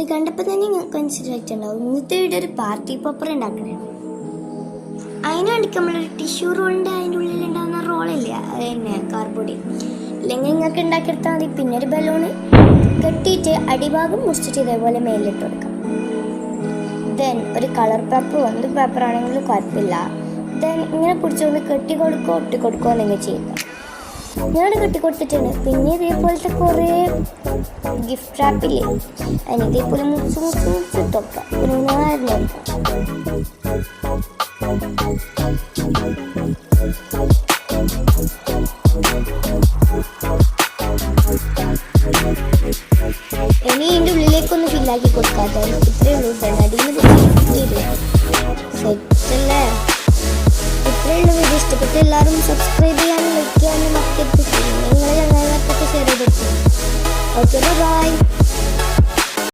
ഇത് കണ്ടപ്പോൾ തന്നെ നിങ്ങൾക്ക് മനസ്സിലായിട്ടുണ്ടാവും ഇന്നത്തെ വീഡിയോ ഒരു പാർട്ടി പോപ്പർ ഉണ്ടാക്കണേ. അതിന് വേണ്ടിക്ക് നമ്മളൊരു ടിഷ്യൂ റോളിൻ്റെ അതിൻ്റെ ഉള്ളിൽ ഉണ്ടാകുന്ന റോളില്ല, അത് തന്നെ കാർബോർഡ്, അല്ലെങ്കിൽ നിങ്ങൾക്ക് ഉണ്ടാക്കിയെടുത്താൽ മതി. പിന്നെ ഒരു ബലൂണ് കെട്ടിയിട്ട് അടിഭാഗം മുറിച്ചിട്ട് ഇതേപോലെ മേലിട്ട് കൊടുക്കാം. ദെൻ ഒരു കളർ പേപ്പർ, എന്ത് പേപ്പർ ആണെങ്കിലും കുഴപ്പമില്ല. ദെൻ ഇങ്ങനെ പിടിച്ചുകൊണ്ട് കെട്ടി കൊടുക്കുകയോ ഒട്ടി കൊടുക്കുകയോ നിങ്ങൾ ചെയ്യുക. ഞാൻ കെട്ടി കൊടുത്തിട്ടുണ്ട്. പിന്നെ ഇതേപോലത്തെ കുറേ ഗിഫ്റ്റ് റാപ്പില്ലേ, അതിന് ഇതേപോലെ മുറിച്ചിട്ടൊക്കെ ഒരു നാരങ്ങ ഇനി ഇതിൻ്റെ ഉള്ളിലേക്കൊന്ന് ഫില്ലാക്കി കൊടുക്കാത്ത ഇത്രയേ ഉള്ളൂ. അടിയിൽ സെറ്റല്ലേ? ഇത്രയേ ഉള്ളൂ. വീഡിയോ ഇഷ്ടപ്പെട്ട് എല്ലാവരും സബ്സ്ക്രൈബ് ചെയ്യാനും ലൈക്ക് ചെയ്യാനും മറക്കരുത്. നിങ്ങളെ ചങ്ങാതിമാർക്കൊക്കെ ഷെയർ ചെയ്തിട്ടുണ്ട്. Okay, by.